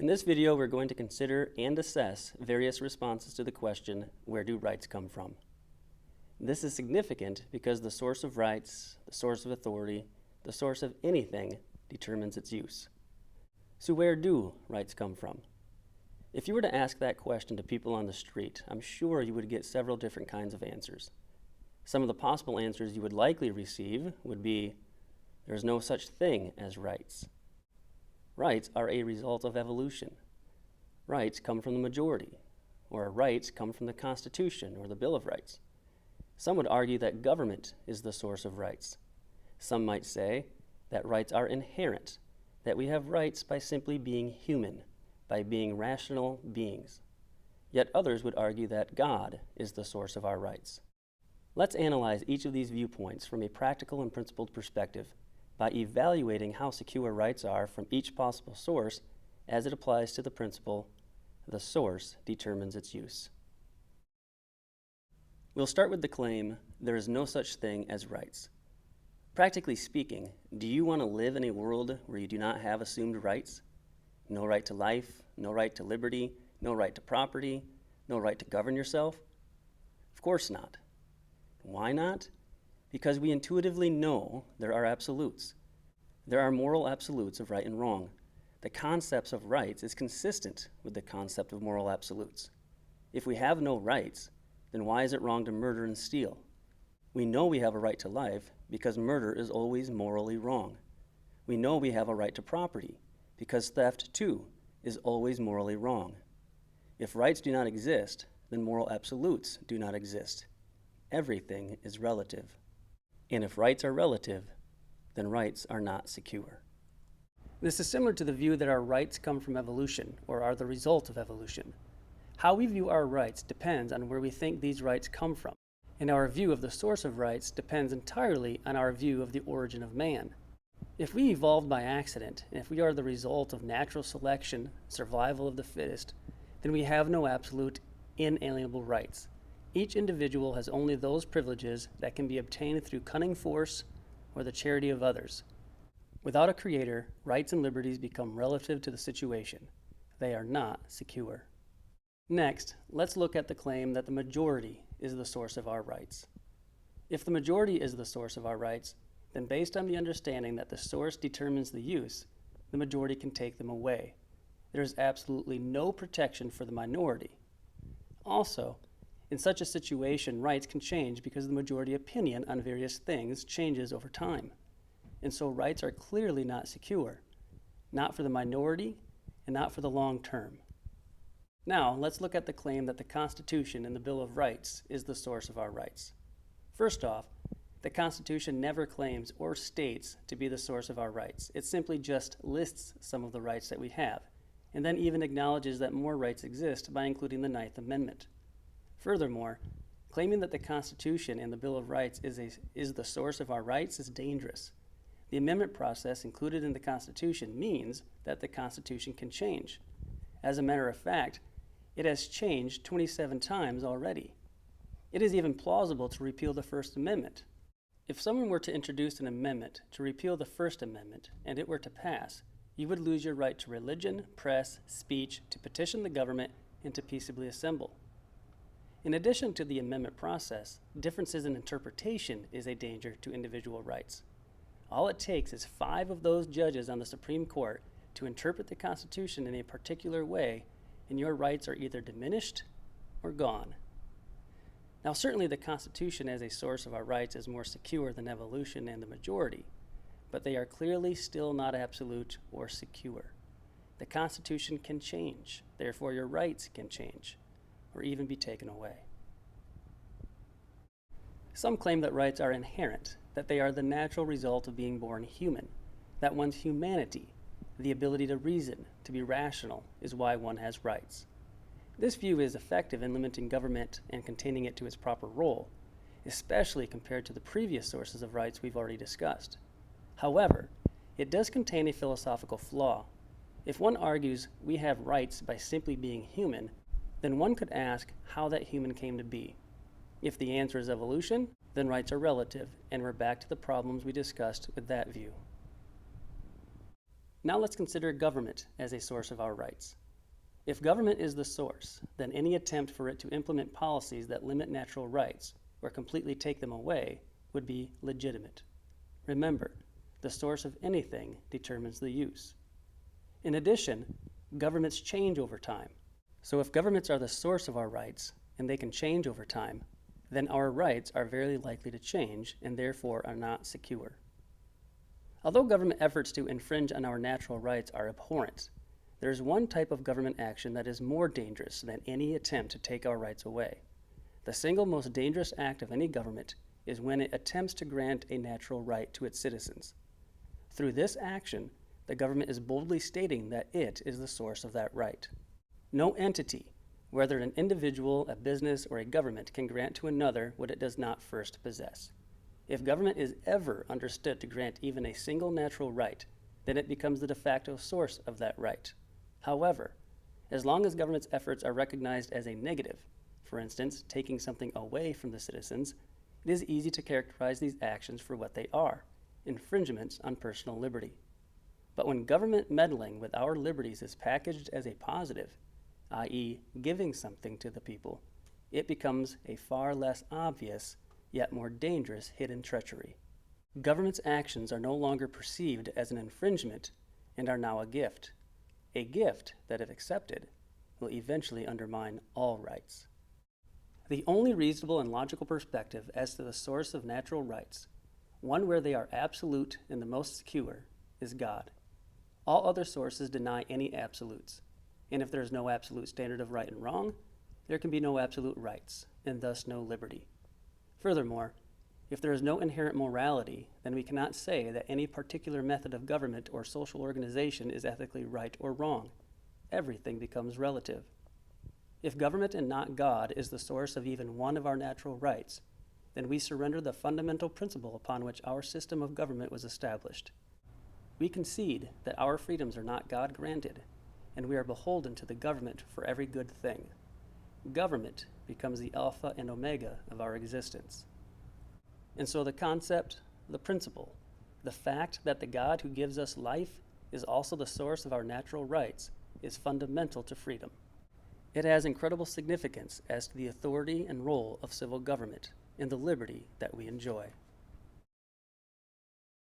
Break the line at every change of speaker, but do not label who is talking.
In this video, we're going to consider and assess various responses to the question, where do rights come from? This is significant because the source of rights, the source of authority, the source of anything determines its use. So where do rights come from? If you were to ask that question to people on the street, I'm sure you would get several different kinds of answers. Some of the possible answers you would likely receive would be, there's no such thing as rights. Rights are a result of evolution. Rights come from the majority, or rights come from the Constitution or the Bill of Rights. Some would argue that government is the source of rights. Some might say that rights are inherent, that we have rights by simply being human, by being rational beings. Yet others would argue that God is the source of our rights. Let's analyze each of these viewpoints from a practical and principled perspective by evaluating how secure rights are from each possible source as it applies to the principle, the source determines its use. We'll start with the claim, there is no such thing as rights. Practically speaking, do you want to live in a world where you do not have assumed rights? No right to life, no right to liberty, no right to property, no right to govern yourself? Of course not. Why not? Because we intuitively know there are absolutes. There are moral absolutes of right and wrong. The concept of rights is consistent with the concept of moral absolutes. If we have no rights, then why is it wrong to murder and steal? We know we have a right to life because murder is always morally wrong. We know we have a right to property because theft, too, is always morally wrong. If rights do not exist, then moral absolutes do not exist. Everything is relative. And if rights are relative, then rights are not secure. This is similar to the view that our rights come from evolution or are the result of evolution. How we view our rights depends on where we think these rights come from, and our view of the source of rights depends entirely on our view of the origin of man. If we evolved by accident, and if we are the result of natural selection, survival of the fittest, then we have no absolute, inalienable rights. Each individual has only those privileges that can be obtained through cunning force or the charity of others. Without a creator, rights and liberties become relative to the situation. They are not secure. Next, let's look at the claim that the majority is the source of our rights. If the majority is the source of our rights, then based on the understanding that the source determines the use, the majority can take them away. There is absolutely no protection for the minority. Also, in such a situation, rights can change because the majority opinion on various things changes over time. And so rights are clearly not secure, not for the minority and not for the long term. Now, let's look at the claim that the Constitution and the Bill of Rights is the source of our rights. First off, the Constitution never claims or states to be the source of our rights. It simply just lists some of the rights that we have, and then even acknowledges that more rights exist by including the Ninth Amendment. Furthermore, claiming that the Constitution and the Bill of Rights is the source of our rights is dangerous. The amendment process included in the Constitution means that the Constitution can change. As a matter of fact, it has changed 27 times already. It is even plausible to repeal the First Amendment. If someone were to introduce an amendment to repeal the First Amendment and it were to pass, you would lose your right to religion, press, speech, to petition the government, and to peaceably assemble. In addition to the amendment process, differences in interpretation is a danger to individual rights. All it takes is 5 of those judges on the Supreme Court to interpret the Constitution in a particular way, and your rights are either diminished or gone. Now, certainly the Constitution as a source of our rights is more secure than evolution and the majority, but they are clearly still not absolute or secure. The Constitution can change, therefore your rights can change, or even be taken away. Some claim that rights are inherent, that they are the natural result of being born human, that one's humanity, the ability to reason, to be rational, is why one has rights. This view is effective in limiting government and containing it to its proper role, especially compared to the previous sources of rights we've already discussed. However, it does contain a philosophical flaw. If one argues we have rights by simply being human, then one could ask how that human came to be. If the answer is evolution, then rights are relative, and we're back to the problems we discussed with that view. Now let's consider government as a source of our rights. If government is the source, then any attempt for it to implement policies that limit natural rights or completely take them away would be legitimate. Remember, the source of anything determines the use. In addition, governments change over time. So if governments are the source of our rights, and they can change over time, then our rights are very likely to change and therefore are not secure. Although government efforts to infringe on our natural rights are abhorrent, there is one type of government action that is more dangerous than any attempt to take our rights away. The single most dangerous act of any government is when it attempts to grant a natural right to its citizens. Through this action, the government is boldly stating that it is the source of that right. No entity, whether an individual, a business, or a government, can grant to another what it does not first possess. If government is ever understood to grant even a single natural right, then it becomes the de facto source of that right. However, as long as government's efforts are recognized as a negative, for instance, taking something away from the citizens, it is easy to characterize these actions for what they are, infringements on personal liberty. But when government meddling with our liberties is packaged as a positive, i.e., giving something to the people, it becomes a far less obvious, yet more dangerous hidden treachery. Government's actions are no longer perceived as an infringement and are now a gift that, if accepted, will eventually undermine all rights. The only reasonable and logical perspective as to the source of natural rights, one where they are absolute and the most secure, is God. All other sources deny any absolutes, and if there is no absolute standard of right and wrong, there can be no absolute rights, and thus no liberty. Furthermore, if there is no inherent morality, then we cannot say that any particular method of government or social organization is ethically right or wrong. Everything becomes relative. If government and not God is the source of even one of our natural rights, then we surrender the fundamental principle upon which our system of government was established. We concede that our freedoms are not God-granted, and we are beholden to the government for every good thing. Government becomes the alpha and omega of our existence. And so the concept, the principle, the fact that the God who gives us life is also the source of our natural rights is fundamental to freedom. It has incredible significance as to the authority and role of civil government and the liberty that we enjoy.